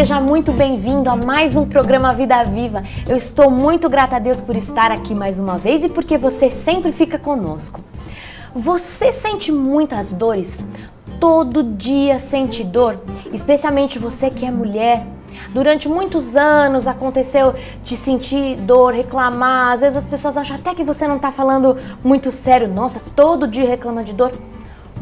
seja muito bem-vindo a mais um programa Vida Viva. Eu estou muito grata a Deus por estar aqui mais uma vez e porque você sempre fica conosco. Você sente muitas dores? Todo dia sente dor? Especialmente você que é mulher. Durante muitos anos aconteceu de sentir dor, reclamar. Às vezes as pessoas acham até que você não está falando muito sério. Nossa, todo dia reclama de dor?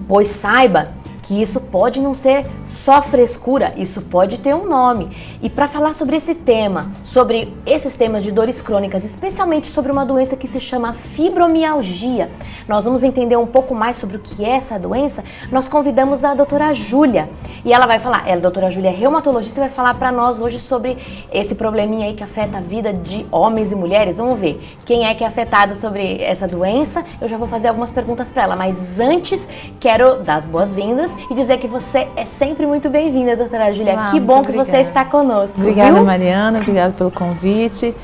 Pois saiba que isso pode não ser só frescura, isso pode ter um nome. E para falar sobre esse tema, sobre esses temas de dores crônicas, especialmente sobre uma doença que se chama fibromialgia, nós vamos entender um pouco mais sobre o que é essa doença. Nós convidamos a doutora Júlia e ela vai falar, a doutora Júlia é reumatologista e vai falar para nós hoje sobre esse probleminha aí que afeta a vida de homens e mulheres. Vamos ver quem é que é afetado sobre essa doença. Eu já vou fazer algumas perguntas para ela, mas antes quero dar as boas-vindas e dizer que você é sempre muito bem-vinda, doutora Júlia. Olá, que bom que você está conosco. Obrigada, viu? Mariana. Obrigada pelo convite.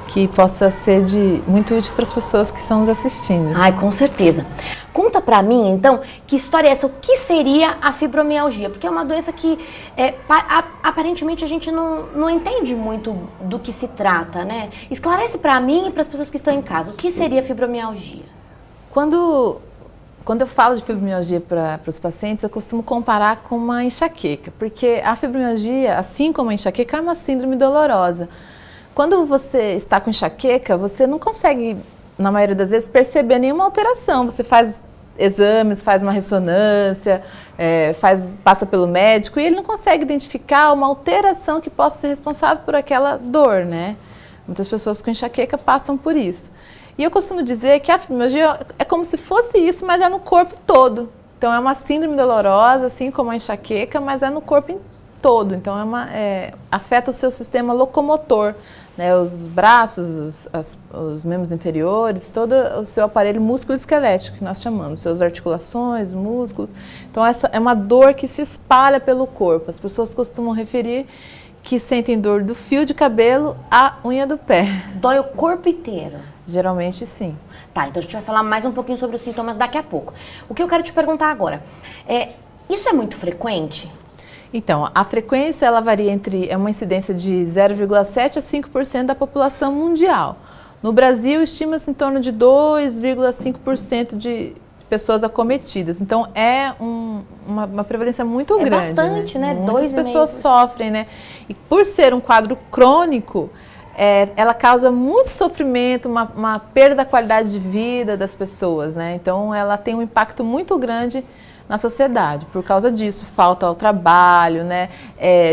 Que possa ser muito útil para as pessoas que estão nos assistindo. Ai, com certeza. Conta pra mim, então, que história é essa? O que seria a fibromialgia? Porque é uma doença que, aparentemente, a gente não entende muito do que se trata, né? Esclarece pra mim e para as pessoas que estão em casa. O que seria a fibromialgia? Quando eu falo de fibromialgia para os pacientes, eu costumo comparar com uma enxaqueca, porque a fibromialgia, assim como a enxaqueca, é uma síndrome dolorosa. Quando você está com enxaqueca, você não consegue, na maioria das vezes, perceber nenhuma alteração. Você faz exames, faz uma ressonância, passa pelo médico e ele não consegue identificar uma alteração que possa ser responsável por aquela dor, né? Muitas pessoas com enxaqueca passam por isso. E eu costumo dizer que a fibromialgia é como se fosse isso, mas é no corpo todo. Então é uma síndrome dolorosa, assim como a enxaqueca, mas é no corpo todo. Então afeta o seu sistema locomotor, né? Os braços, os membros inferiores, todo o seu aparelho músculo-esquelético, que nós chamamos, suas articulações, músculos. Então essa é uma dor que se espalha pelo corpo. As pessoas costumam referir que sentem dor do fio de cabelo à unha do pé. Dói o corpo inteiro? Geralmente sim. Tá, então a gente vai falar mais um pouquinho sobre os sintomas daqui a pouco. O que eu quero te perguntar agora, isso é muito frequente? Então, a frequência ela varia é uma incidência de 0,7% a 5% da população mundial. No Brasil, estima-se em torno de 2,5% de pessoas acometidas. Então, é uma prevalência muito grande. É bastante, né? Muitas pessoas sofrem, né? E por ser um quadro crônico, ela causa muito sofrimento, uma perda da qualidade de vida das pessoas, né? Então, ela tem um impacto muito grande na sociedade. Por causa disso, falta ao trabalho, né?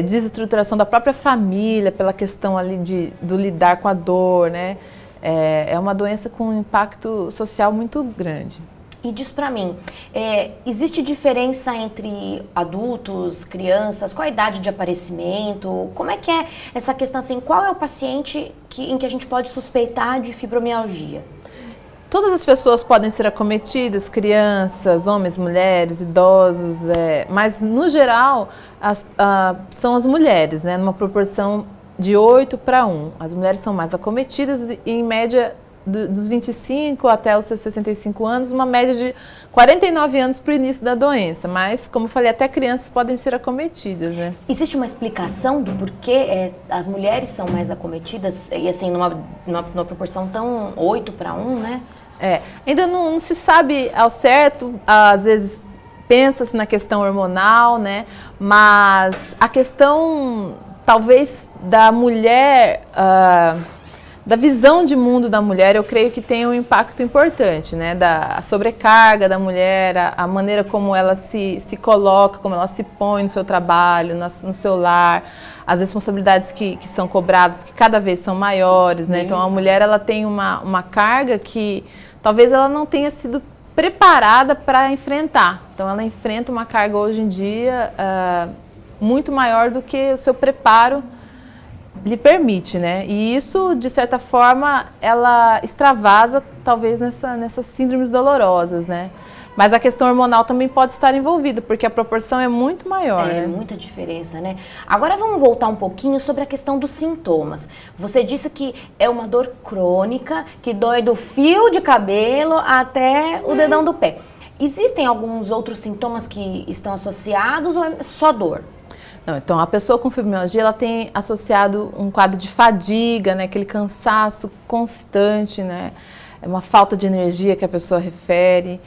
Desestruturação da própria família, pela questão ali do lidar com a dor, né? É uma doença com um impacto social muito grande. E diz pra mim, existe diferença entre adultos, crianças? Qual a idade de aparecimento? Como é que é essa questão assim? Qual é o paciente em que a gente pode suspeitar de fibromialgia? Todas as pessoas podem ser acometidas, crianças, homens, mulheres, idosos, mas no geral são as mulheres, né, numa proporção de 8:1. As mulheres são mais acometidas e em média dos 25 até os seus 65 anos, uma média de 49 anos para o início da doença, mas, como eu falei, até crianças podem ser acometidas, né? Existe uma explicação do porquê as mulheres são mais acometidas, e assim, numa proporção tão 8:1, né? Ainda não se sabe ao certo, às vezes pensa-se na questão hormonal, né? Mas a questão, talvez, da mulher... da visão de mundo da mulher, eu creio que tem um impacto importante, né? Da sobrecarga da mulher, a maneira como ela se coloca, como ela se põe no seu trabalho, no seu lar, as responsabilidades que são cobradas, que cada vez são maiores, né? Então, a mulher, ela tem uma carga que talvez ela não tenha sido preparada para enfrentar. Então, ela enfrenta uma carga hoje em dia muito maior do que o seu preparo lhe permite, né? E isso, de certa forma, ela extravasa, talvez, nessas síndromes dolorosas, né? Mas a questão hormonal também pode estar envolvida, porque a proporção é muito maior, né? Muita diferença, né? Agora vamos voltar um pouquinho sobre a questão dos sintomas. Você disse que é uma dor crônica, que dói do fio de cabelo até o dedão do pé. Existem alguns outros sintomas que estão associados ou é só dor? Não, então, a pessoa com fibromialgia, ela tem associado um quadro de fadiga, né? Aquele cansaço constante, né? É uma falta de energia que a pessoa refere,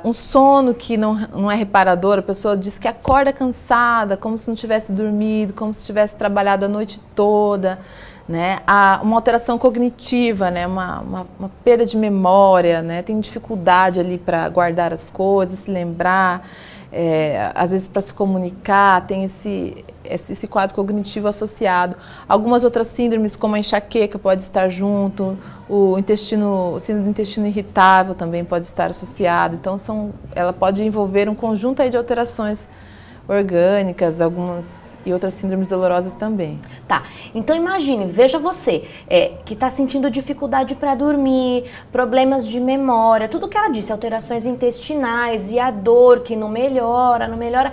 um sono que não é reparador, a pessoa diz que acorda cansada, como se não tivesse dormido, como se tivesse trabalhado a noite toda, né? Uma alteração cognitiva, né? Uma perda de memória, né? Tem dificuldade ali para guardar as coisas, se lembrar, às vezes para se comunicar, tem esse quadro cognitivo associado. Algumas outras síndromes, como a enxaqueca, pode estar junto, o síndrome do intestino irritável também pode estar associado. Então, ela pode envolver um conjunto aí de alterações orgânicas, e outras síndromes dolorosas também. Tá, então imagine, veja você, que está sentindo dificuldade para dormir, problemas de memória, tudo que ela disse, alterações intestinais e a dor que não melhora.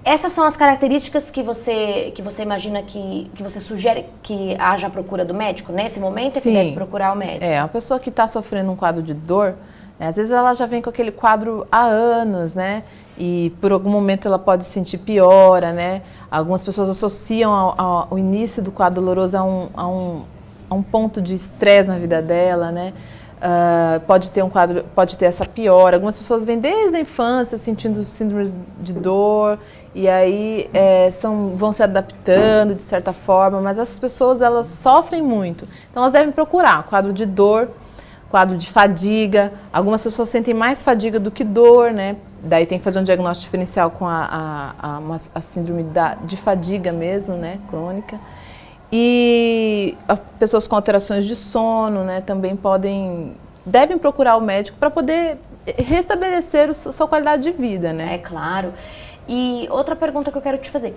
Essas são as características que você imagina que você sugere que haja a procura do médico? Nesse momento é que deve procurar o médico? A pessoa que está sofrendo um quadro de dor, né, às vezes ela já vem com aquele quadro há anos, né? E por algum momento ela pode sentir piora, né? Algumas pessoas associam o início do quadro doloroso a um ponto de estresse na vida dela, né? Pode ter essa piora. Algumas pessoas vêm desde a infância sentindo síndromes de dor e aí vão se adaptando de certa forma, mas essas pessoas elas sofrem muito. Então elas devem procurar quadro de dor, quadro de fadiga. Algumas pessoas sentem mais fadiga do que dor, né? Daí tem que fazer um diagnóstico diferencial com a síndrome de fadiga mesmo, né? Crônica. E pessoas com alterações de sono, né? Também devem procurar o médico para poder restabelecer a sua qualidade de vida, né? É claro. E outra pergunta que eu quero te fazer.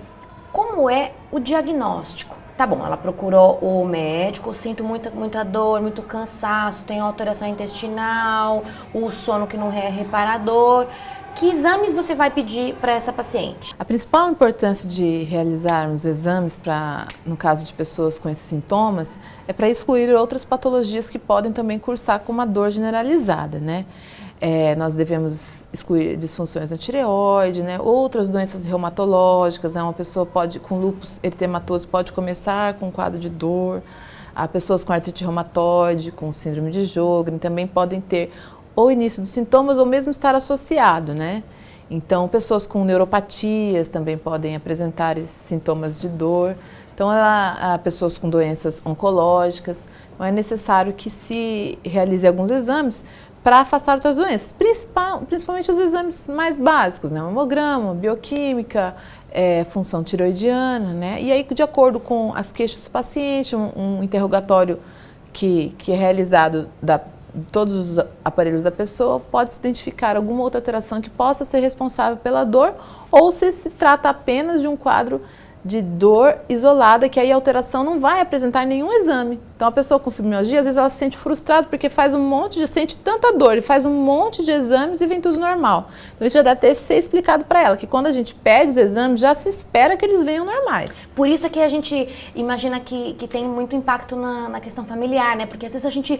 Como é o diagnóstico? Tá bom, ela procurou o médico, sinto muita dor, muito cansaço, tem alteração intestinal, o sono que não é reparador. Que exames você vai pedir para essa paciente? A principal importância de realizarmos exames no caso de pessoas com esses sintomas é para excluir outras patologias que podem também cursar com uma dor generalizada, né? Nós devemos excluir disfunções na tireoide, né? Outras doenças reumatológicas, né? Uma pessoa com lúpus eritematoso pode começar com um quadro de dor. Há pessoas com artrite reumatoide, com síndrome de Sjögren, também podem ter ou início dos sintomas ou mesmo estar associado, né? Então, pessoas com neuropatias também podem apresentar esses sintomas de dor. Então, há pessoas com doenças oncológicas. Então, é necessário que se realize alguns exames para afastar outras doenças, principalmente os exames mais básicos, né? Mamograma, bioquímica, função tiroidiana, né? E aí, de acordo com as queixas do paciente, um interrogatório que é realizado todos os aparelhos da pessoa, pode-se identificar alguma outra alteração que possa ser responsável pela dor, ou se trata apenas de um quadro de dor isolada, que aí a alteração não vai apresentar nenhum exame. Então, a pessoa com fibromialgia, às vezes ela se sente frustrada porque sente tanta dor e faz um monte de exames e vem tudo normal. Então, isso já deve ter ser explicado para ela, que quando a gente pede os exames, já se espera que eles venham normais. Por isso é que a gente imagina que tem muito impacto na questão familiar, né? Porque às vezes a gente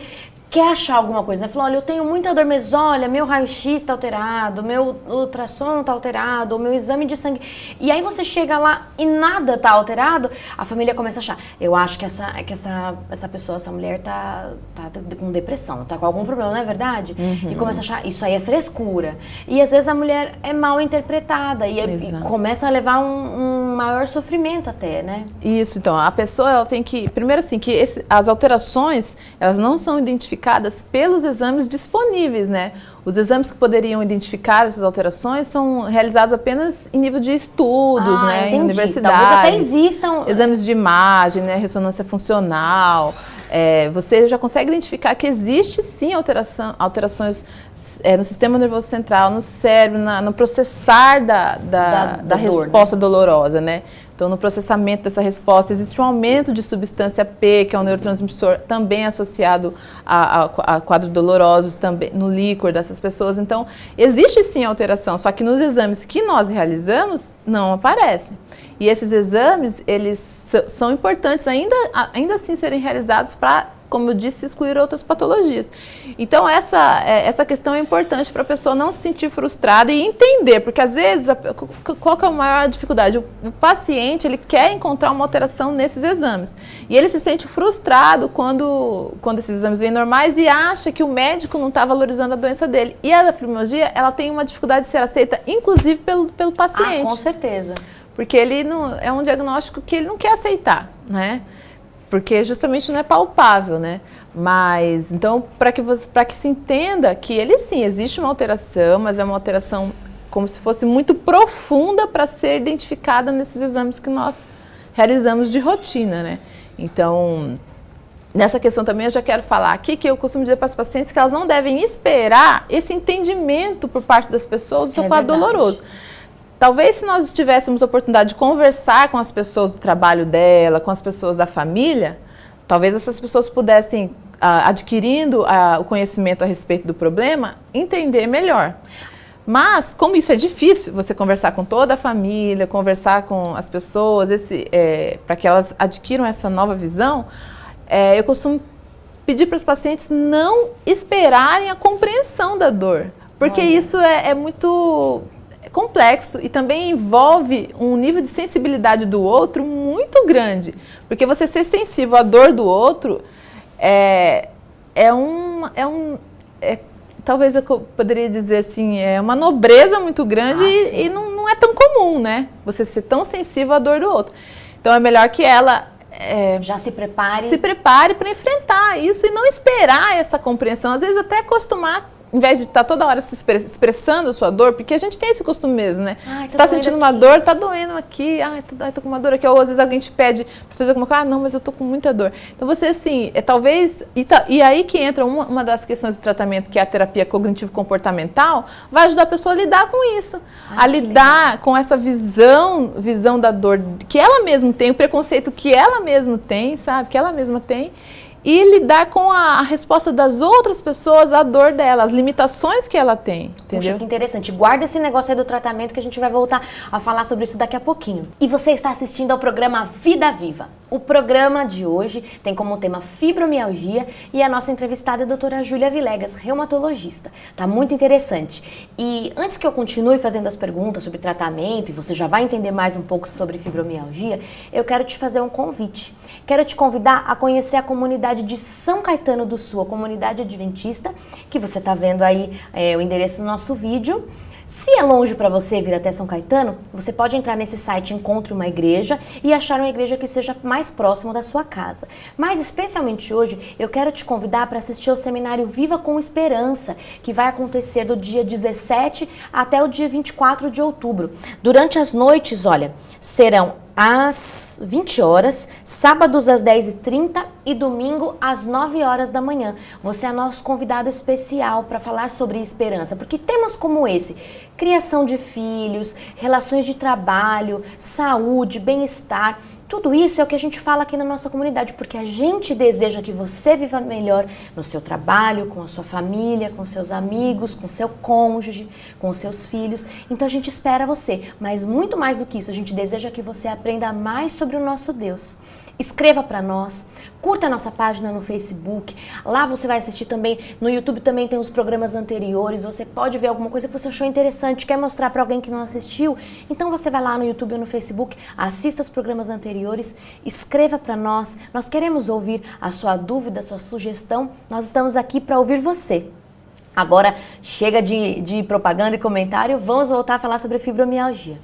quer achar alguma coisa, né? Fala, olha, eu tenho muita dor, mas olha, meu raio-x está alterado, meu ultrassom está alterado, o meu exame de sangue. E aí você chega lá e nada está alterado, a família começa a achar, eu acho que essa pessoa, essa mulher tá com depressão, tá com algum problema, não é verdade? Uhum. E começa a achar, isso aí é frescura. E às vezes a mulher é mal interpretada e começa a levar um maior sofrimento até, né? Isso, então, a pessoa ela tem que, primeiro assim, as alterações, elas não são identificadas pelos exames disponíveis, né? Os exames que poderiam identificar essas alterações são realizados apenas em nível de estudos, né? Entendi. Em universidades. Talvez até existam exames de imagem, né? Ressonância funcional. Você já consegue identificar que existe sim alterações no sistema nervoso central, no cérebro, no processar da resposta dolorosa, né? Então, no processamento dessa resposta, existe um aumento de substância P, que é um neurotransmissor também associado a quadros dolorosos, também no líquor dessas pessoas. Então, existe sim alteração, só que nos exames que nós realizamos, não aparecem. E esses exames, eles são importantes ainda assim serem realizados para como eu disse, excluir outras patologias. Então, essa questão é importante para a pessoa não se sentir frustrada e entender, porque às vezes, qual que é a maior dificuldade? O paciente, ele quer encontrar uma alteração nesses exames. E ele se sente frustrado quando esses exames vêm normais e acha que o médico não está valorizando a doença dele. E a fibromialgia, ela tem uma dificuldade de ser aceita, inclusive pelo paciente. Com certeza. Porque ele não, é um diagnóstico que ele não quer aceitar, né? Porque justamente não é palpável, né? Mas, então, para que se entenda que ele sim, existe uma alteração, mas é uma alteração como se fosse muito profunda para ser identificada nesses exames que nós realizamos de rotina, né? Então, nessa questão também eu já quero falar aqui que eu costumo dizer para as pacientes que elas não devem esperar esse entendimento por parte das pessoas do seu quadro doloroso. Talvez se nós tivéssemos a oportunidade de conversar com as pessoas do trabalho dela, com as pessoas da família, talvez essas pessoas pudessem, adquirindo o conhecimento a respeito do problema, entender melhor. Mas, como isso é difícil, você conversar com toda a família, conversar com as pessoas, para que elas adquiram essa nova visão, eu costumo pedir para os pacientes não esperarem a compreensão da dor, porque isso é muito complexo e também envolve um nível de sensibilidade do outro muito grande, porque você ser sensível à dor do outro talvez eu poderia dizer assim, é uma nobreza muito grande e não é tão comum, né? Você ser tão sensível à dor do outro. Então é melhor que ela já se prepare. Se prepare para enfrentar isso e não esperar essa compreensão, às vezes até acostumar, em vez de estar toda hora se expressando a sua dor, porque a gente tem esse costume mesmo, né? Você está sentindo uma dor, está doendo aqui, tô com uma dor aqui, ou às vezes alguém te pede para fazer alguma coisa, não, mas eu tô com muita dor. Então você assim, talvez, e aí que entra uma das questões do tratamento, que é a terapia cognitivo-comportamental, vai ajudar a pessoa a lidar com isso, a lidar com essa visão da dor que ela mesma tem, o preconceito que ela mesma tem, sabe, que ela mesma tem, e lidar com a resposta das outras pessoas à dor dela, as limitações que ela tem, entendeu? Puxa, que interessante. Guarda esse negócio aí do tratamento que a gente vai voltar a falar sobre isso daqui a pouquinho. E você está assistindo ao programa Vida Viva. O programa de hoje tem como tema fibromialgia e a nossa entrevistada é a doutora Júlia Vilegas, reumatologista. Tá muito interessante. E antes que eu continue fazendo as perguntas sobre tratamento, e você já vai entender mais um pouco sobre fibromialgia, eu quero te fazer um convite. Quero te convidar a conhecer a comunidade de São Caetano do Sul, a comunidade adventista, que você está vendo aí o endereço do nosso vídeo. Se é longe para você vir até São Caetano, você pode entrar nesse site Encontre uma Igreja e achar uma igreja que seja mais próximo da sua casa. Mas especialmente hoje, eu quero te convidar para assistir ao seminário Viva com Esperança, que vai acontecer do dia 17 até o dia 24 de outubro. Durante as noites, olha, serão às 20 horas, sábados às 10h30 e domingo às 9 horas da manhã. Você é nosso convidado especial para falar sobre esperança, porque temas como esse, criação de filhos, relações de trabalho, saúde, bem-estar, tudo isso é o que a gente fala aqui na nossa comunidade, porque a gente deseja que você viva melhor no seu trabalho, com a sua família, com seus amigos, com seu cônjuge, com seus filhos. Então a gente espera você, mas muito mais do que isso, a gente deseja que você aprenda mais sobre o nosso Deus. Escreva para nós, curta a nossa página no Facebook, lá você vai assistir também, no YouTube também tem os programas anteriores, você pode ver alguma coisa que você achou interessante, quer mostrar para alguém que não assistiu, então você vai lá no YouTube ou no Facebook, assista os programas anteriores, escreva para nós queremos ouvir a sua dúvida, a sua sugestão, nós estamos aqui para ouvir você. Agora, chega de propaganda e comentário, vamos voltar a falar sobre fibromialgia.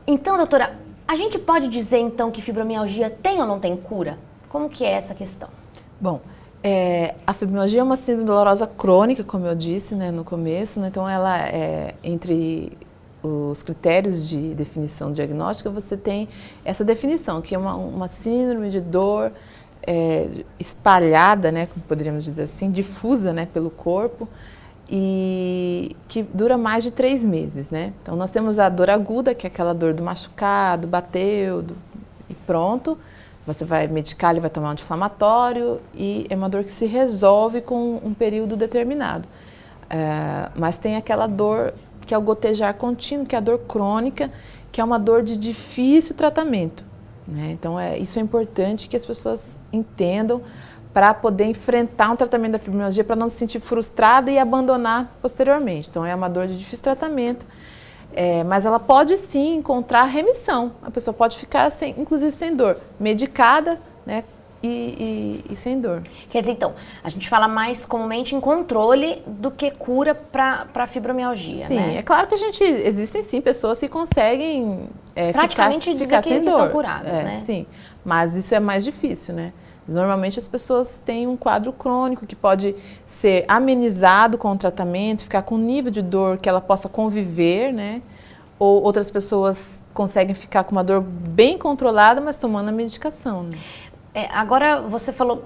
Então, doutora, a gente pode dizer, então, que fibromialgia tem ou não tem cura? Como que é essa questão? Bom, a fibromialgia é uma síndrome dolorosa crônica, como eu disse, né, no começo, né, então ela entre os critérios de definição diagnóstica, você tem essa definição, que é uma síndrome de dor espalhada, né, como poderíamos dizer assim, difusa, né, pelo corpo, e que dura mais de 3 meses, né? Então, nós temos a dor aguda, que é aquela dor do machucado, bateu e pronto. Você vai medicar, ele vai tomar um anti-inflamatório e é uma dor que se resolve com um período determinado. Mas tem aquela dor que é o gotejar contínuo, que é a dor crônica, que é uma dor de difícil tratamento, né? Então, isso é importante que as pessoas entendam, para poder enfrentar um tratamento da fibromialgia, para não se sentir frustrada e abandonar posteriormente. Então, é uma dor de difícil tratamento, mas ela pode sim encontrar remissão. A pessoa pode ficar, inclusive, sem dor, medicada, né, e sem dor. Quer dizer, então, a gente fala mais comumente em controle do que cura para fibromialgia, sim, né? É claro que existem sim pessoas que conseguem praticamente ficar sem dor. Estão curadas, né? Sim, mas isso é mais difícil, né? Normalmente as pessoas têm um quadro crônico que pode ser amenizado com o tratamento, ficar com um nível de dor que ela possa conviver, né? Ou outras pessoas conseguem ficar com uma dor bem controlada, mas tomando a medicação, né? Agora você falou,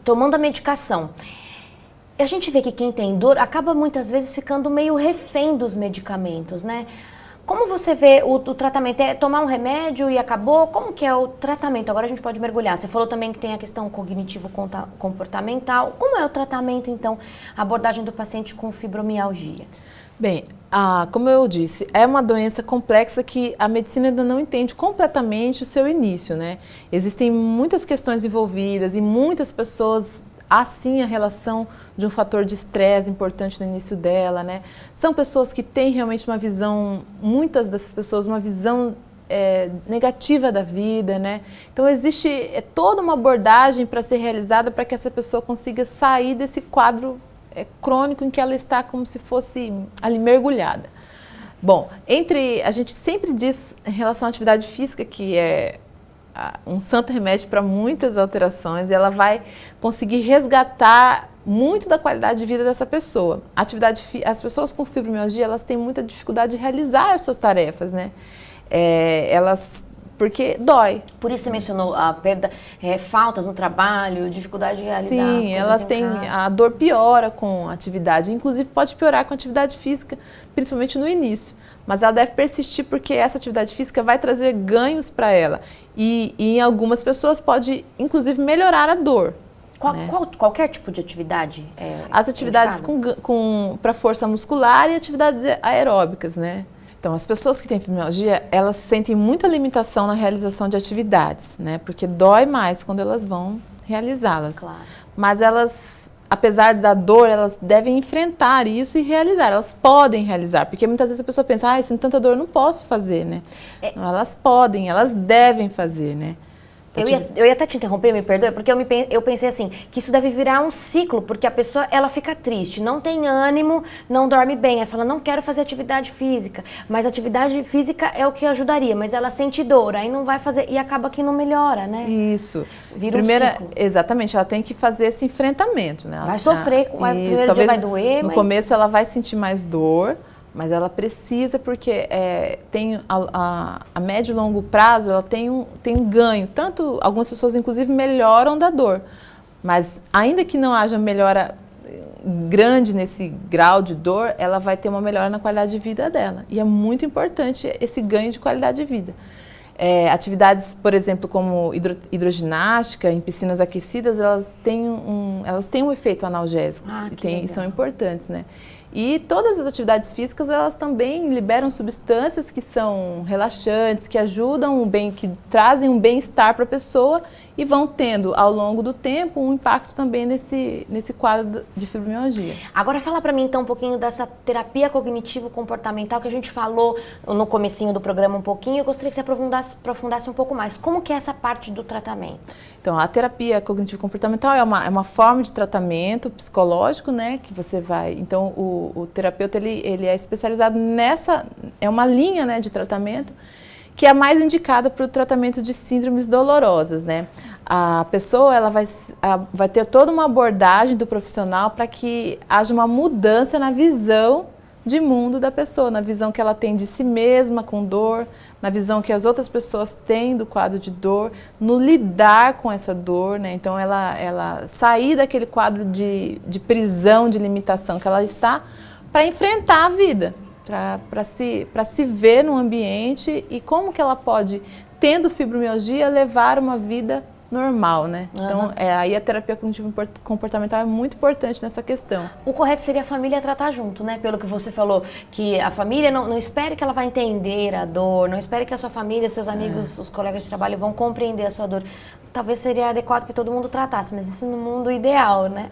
tomando a medicação. A gente vê que quem tem dor acaba muitas vezes ficando meio refém dos medicamentos, né? Como você vê o tratamento? É tomar um remédio e acabou? Como que é o tratamento? Agora a gente pode mergulhar. Você falou também que tem a questão cognitivo-comportamental. Como é o tratamento, então, a abordagem do paciente com fibromialgia? Bem, como eu disse, é uma doença complexa que a medicina ainda não entende completamente o seu início, né? Existem muitas questões envolvidas e muitas pessoas... Há sim a relação de um fator de estresse importante no início dela, né? São pessoas que têm realmente uma visão, muitas dessas pessoas, uma visão negativa da vida, né? Então existe toda uma abordagem para ser realizada para que essa pessoa consiga sair desse quadro crônico em que ela está como se fosse ali mergulhada. Bom, a gente sempre diz em relação à atividade física que é um santo remédio para muitas alterações, e ela vai conseguir resgatar muito da qualidade de vida dessa pessoa. As pessoas com fibromialgia, elas têm muita dificuldade de realizar as suas tarefas, né? Porque dói. Por isso você mencionou a perda, faltas no trabalho, dificuldade de realizar as coisas. Sim, elas têm, a dor piora com a atividade, inclusive pode piorar com a atividade física, principalmente no início. Mas ela deve persistir porque essa atividade física vai trazer ganhos para ela. E em algumas pessoas pode, inclusive, melhorar a dor. Né? Qualquer tipo de atividade? As atividades para força muscular e atividades aeróbicas, né? Então, as pessoas que têm fibromialgia, elas sentem muita limitação na realização de atividades, né? Porque dói mais quando elas vão realizá-las. Claro. Mas elas, apesar da dor, elas devem enfrentar isso e realizar. Elas podem realizar, porque muitas vezes a pessoa pensa, isso com tanta dor eu não posso fazer, né? Elas podem, elas devem fazer, né? Eu ia até te interromper, me perdoe, porque eu pensei assim, que isso deve virar um ciclo, porque a pessoa, ela fica triste, não tem ânimo, não dorme bem, ela fala, não quero fazer atividade física, mas atividade física é o que ajudaria, mas ela sente dor, aí não vai fazer, e acaba que não melhora, né? Isso. Vira um ciclo. Exatamente, ela tem que fazer esse enfrentamento, né? Vai sofrer, o primeiro dia vai doer, no começo ela vai sentir mais dor, mas ela precisa porque tem a médio e longo prazo ela tem um ganho. Tanto algumas pessoas inclusive melhoram da dor, mas ainda que não haja melhora grande nesse grau de dor, ela vai ter uma melhora na qualidade de vida dela. E é muito importante esse ganho de qualidade de vida. Atividades, por exemplo, como hidroginástica em piscinas aquecidas, elas têm um efeito analgésico e são importantes, né? E todas as atividades físicas, elas também liberam substâncias que são relaxantes, que ajudam que trazem um bem-estar para a pessoa e vão tendo, ao longo do tempo, um impacto também nesse quadro de fibromialgia. Agora fala para mim então um pouquinho dessa terapia cognitivo-comportamental que a gente falou no comecinho do programa um pouquinho. Eu gostaria que você aprofundasse um pouco mais. Como que é essa parte do tratamento? Então, a terapia cognitivo-comportamental é uma forma de tratamento psicológico, né, que você vai... Então, o terapeuta, ele é especializado é uma linha, né, de tratamento que é a mais indicada para o tratamento de síndromes dolorosas, né? A pessoa, ela vai ter toda uma abordagem do profissional para que haja uma mudança na visão de mundo da pessoa, na visão que ela tem de si mesma com dor, na visão que as outras pessoas têm do quadro de dor, no lidar com essa dor, né? Então, ela sair daquele quadro de prisão, de limitação que ela está, para enfrentar a vida, para se ver no ambiente e como que ela pode, tendo fibromialgia, levar uma vida normal, né? Então, aí a terapia cognitivo-comportamental é muito importante nessa questão. O correto seria a família tratar junto, né? Pelo que você falou, que a família não espere que ela vai entender a dor, não espere que a sua família, seus amigos, os colegas de trabalho vão compreender a sua dor. talvez seria adequado que todo mundo tratasse, mas isso no mundo ideal, né?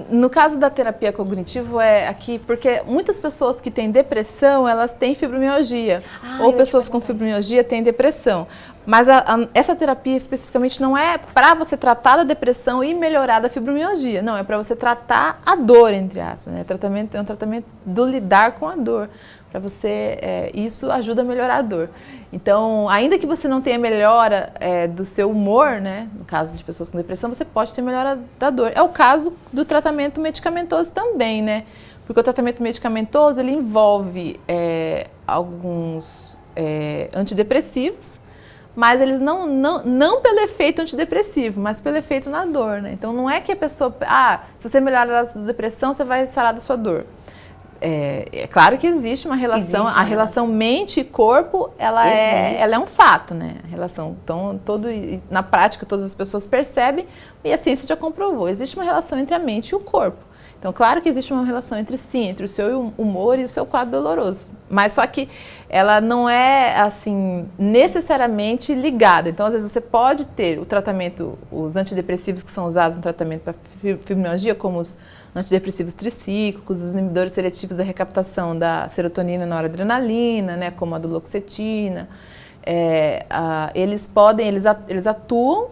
No caso da terapia cognitivo é aqui, porque muitas pessoas que têm depressão, elas têm fibromialgia, ou pessoas com fibromialgia têm depressão. Mas essa terapia especificamente não é para você tratar da depressão e melhorar da fibromialgia, não, é para você tratar a dor, entre aspas, né? É um tratamento do lidar com a dor, para você, isso ajuda a melhorar a dor. Então, ainda que você não tenha melhora do seu humor, né, no caso de pessoas com depressão, você pode ter melhora da dor. É o caso do tratamento medicamentoso também, né, porque o tratamento medicamentoso, ele envolve alguns antidepressivos, mas eles não pelo efeito antidepressivo, mas pelo efeito na dor, né? Então, não é que a pessoa, se você melhorar da sua depressão, você vai sarar da sua dor. É claro que existe uma relação, a relação mente e corpo, ela é um fato, né? A relação, então, na prática, todas as pessoas percebem e a ciência já comprovou. Existe uma relação entre a mente e o corpo. Então, claro que existe uma relação entre o seu humor e o seu quadro doloroso. Mas só que ela não é, assim, necessariamente ligada. Então, às vezes, você pode ter o tratamento, os antidepressivos que são usados no tratamento para fibromialgia, como os antidepressivos tricíclicos, os inibidores seletivos da recaptação da serotonina e noradrenalina, né, como a duloxetina. Eles atuam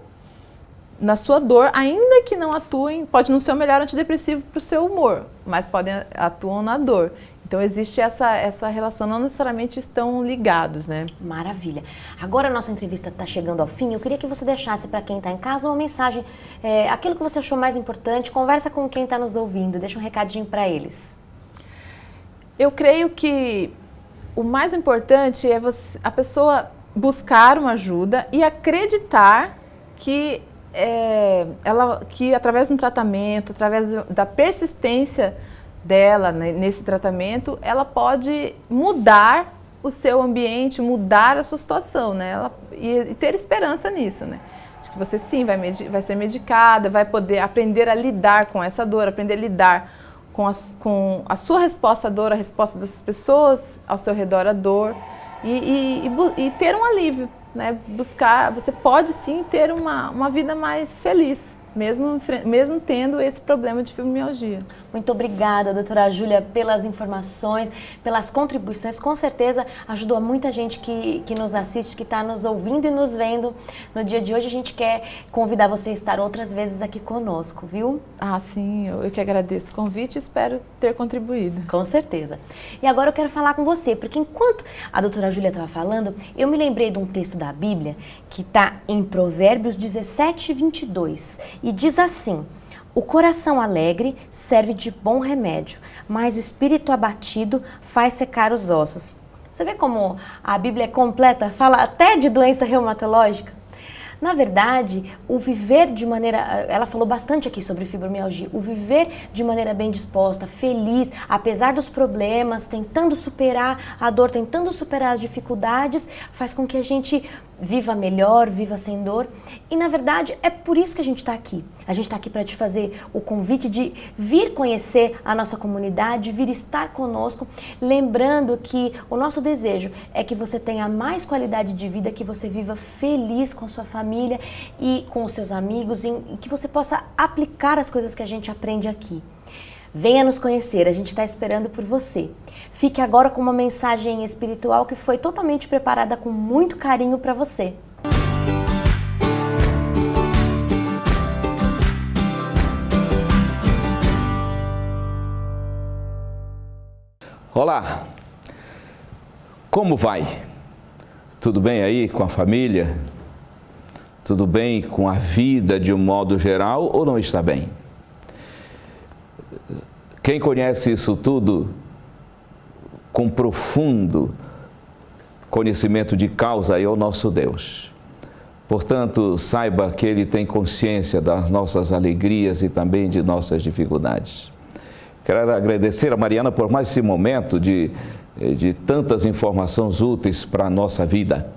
na sua dor, ainda que não atuem, pode não ser o melhor antidepressivo para o seu humor, mas atuam na dor. Então, existe essa relação, não necessariamente estão ligados, né? Maravilha. Agora a nossa entrevista está chegando ao fim. Eu queria que você deixasse para quem está em casa uma mensagem, aquilo que você achou mais importante, conversa com quem está nos ouvindo, deixa um recadinho para eles. Eu creio que o mais importante é a pessoa buscar uma ajuda e acreditar que que através de um tratamento, através da persistência dela, né, nesse tratamento, ela pode mudar o seu ambiente, mudar a sua situação, né? E ter esperança nisso, né? Acho que você sim vai ser medicada, vai poder aprender a lidar com essa dor, aprender a lidar com a sua resposta à dor, a resposta das pessoas ao seu redor à dor e ter um alívio. Né, você pode sim ter uma vida mais feliz, mesmo tendo esse problema de fibromialgia. Muito obrigada, doutora Júlia, pelas informações, pelas contribuições. Com certeza ajudou a muita gente que nos assiste, que está nos ouvindo e nos vendo. No dia de hoje a gente quer convidar você a estar outras vezes aqui conosco, viu? Sim, eu que agradeço o convite e espero ter contribuído. Com certeza. E agora eu quero falar com você, porque enquanto a doutora Júlia estava falando, eu me lembrei de um texto da Bíblia que está em Provérbios 17, 22, e diz assim: o coração alegre serve de bom remédio, mas o espírito abatido faz secar os ossos. Você vê como a Bíblia é completa, fala até de doença reumatológica? Na verdade, o viver de maneira... Ela falou bastante aqui sobre fibromialgia. O viver de maneira bem disposta, feliz, apesar dos problemas, tentando superar a dor, tentando superar as dificuldades, faz com que a gente viva melhor, viva sem dor. E, na verdade, é por isso que a gente está aqui. A gente está aqui para te fazer o convite de vir conhecer a nossa comunidade, vir estar conosco, lembrando que o nosso desejo é que você tenha mais qualidade de vida, que você viva feliz com a sua família e com os seus amigos, e que você possa aplicar as coisas que a gente aprende aqui. Venha nos conhecer, a gente está esperando por você. Fique agora com uma mensagem espiritual que foi totalmente preparada com muito carinho para você. Olá, como vai? Tudo bem aí com a família? Tudo bem com a vida de um modo geral ou não está bem? Quem conhece isso tudo com profundo conhecimento de causa é o nosso Deus. Portanto, saiba que Ele tem consciência das nossas alegrias e também de nossas dificuldades. Quero agradecer a Mariana por mais esse momento de tantas informações úteis para a nossa vida.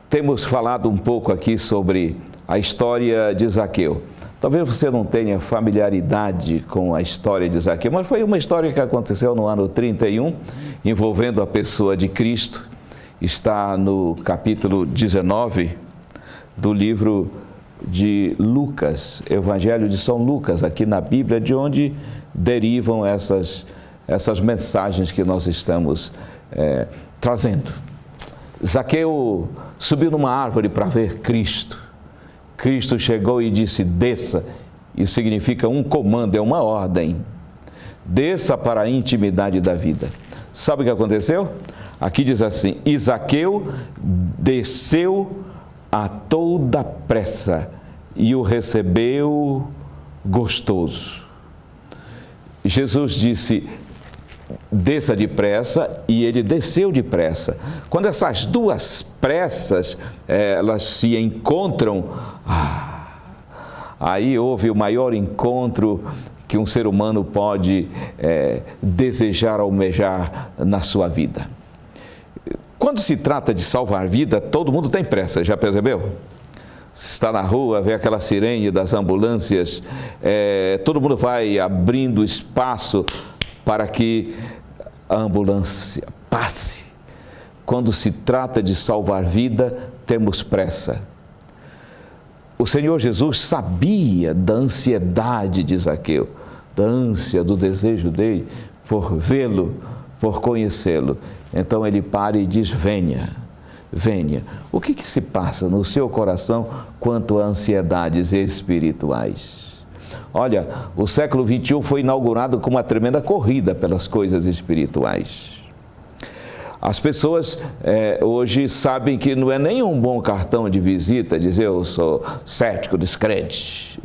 Temos falado um pouco aqui sobre a história de Zaqueu. Talvez você não tenha familiaridade com a história de Zaqueu, mas foi uma história que aconteceu no ano 31, envolvendo a pessoa de Cristo. está no capítulo 19 do livro de Lucas, Evangelho de São Lucas, aqui na Bíblia, de onde derivam essas mensagens que nós estamos trazendo. Zaqueu subiu numa árvore para ver Cristo. Cristo chegou e disse: desça. Isso significa um comando, é uma ordem. Desça para a intimidade da vida. Sabe o que aconteceu? Aqui diz assim: e Zaqueu desceu a toda pressa e o recebeu gostoso. Jesus disse: desça depressa, e ele desceu depressa. Quando essas duas pressas, elas se encontram, aí houve o maior encontro que um ser humano pode desejar, almejar na sua vida. Quando se trata de salvar vida, todo mundo tem pressa, já percebeu? Se está na rua, vê aquela sirene das ambulâncias, todo mundo vai abrindo espaço para que a ambulância passe. Quando se trata de salvar vida, temos pressa. O Senhor Jesus sabia da ansiedade de Zaqueu, da ânsia, do desejo dele por vê-lo, por conhecê-lo. Então ele para e diz: venha, venha. O que se passa no seu coração quanto a ansiedades espirituais? Olha, o século XXI foi inaugurado com uma tremenda corrida pelas coisas espirituais. As pessoas hoje sabem que não é nem um bom cartão de visita dizer eu sou cético, descrente.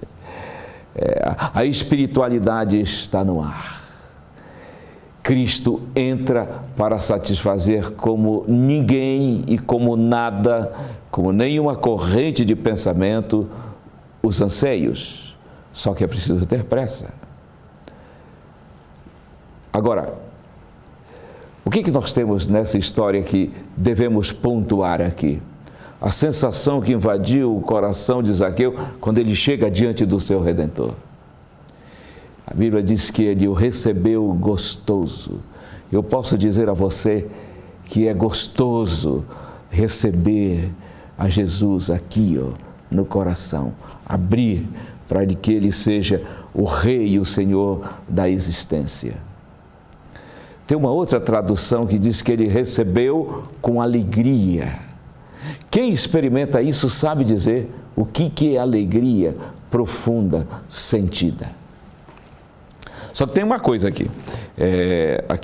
A espiritualidade está no ar. Cristo entra para satisfazer como ninguém e como nada, como nenhuma corrente de pensamento, os anseios. Só que é preciso ter pressa. Agora, o que nós temos nessa história que devemos pontuar aqui? A sensação que invadiu o coração de Zaqueu quando ele chega diante do seu Redentor. A Bíblia diz que ele o recebeu gostoso. Eu posso dizer a você que é gostoso receber a Jesus aqui, no coração, abrir para que ele seja o Rei e o Senhor da existência. Tem uma outra tradução que diz que ele recebeu com alegria. Quem experimenta isso sabe dizer o que é alegria profunda, sentida. Só que tem uma coisa aqui.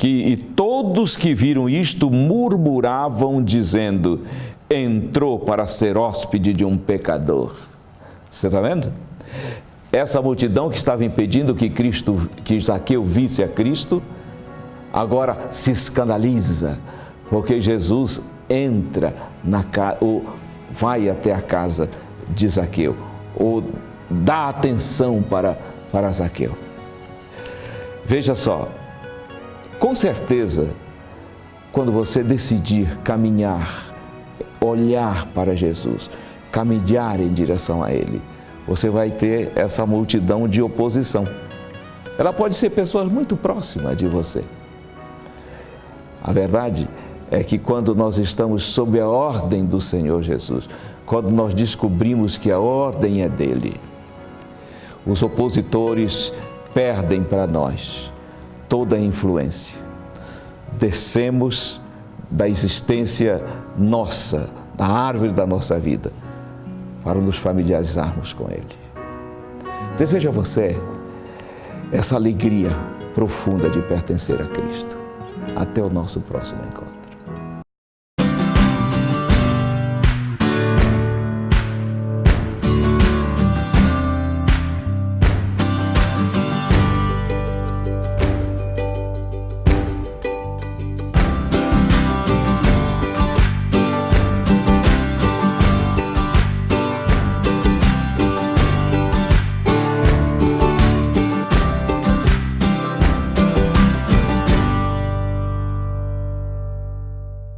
E todos que viram isto murmuravam, dizendo: entrou para ser hóspede de um pecador. Você está vendo? Essa multidão que estava impedindo que Zaqueu visse a Cristo, agora se escandaliza, porque Jesus entra ou vai até a casa de Zaqueu, ou dá atenção para Zaqueu. Veja só, com certeza, quando você decidir caminhar, olhar para Jesus, caminhar em direção a Ele, você vai ter essa multidão de oposição. Ela pode ser pessoas muito próximas de você. A verdade é que quando nós estamos sob a ordem do Senhor Jesus, quando nós descobrimos que a ordem é dele, os opositores perdem para nós toda a influência. Descemos da existência nossa, da árvore da nossa vida, para nos familiarizarmos com Ele. Desejo a você essa alegria profunda de pertencer a Cristo. Até o nosso próximo encontro.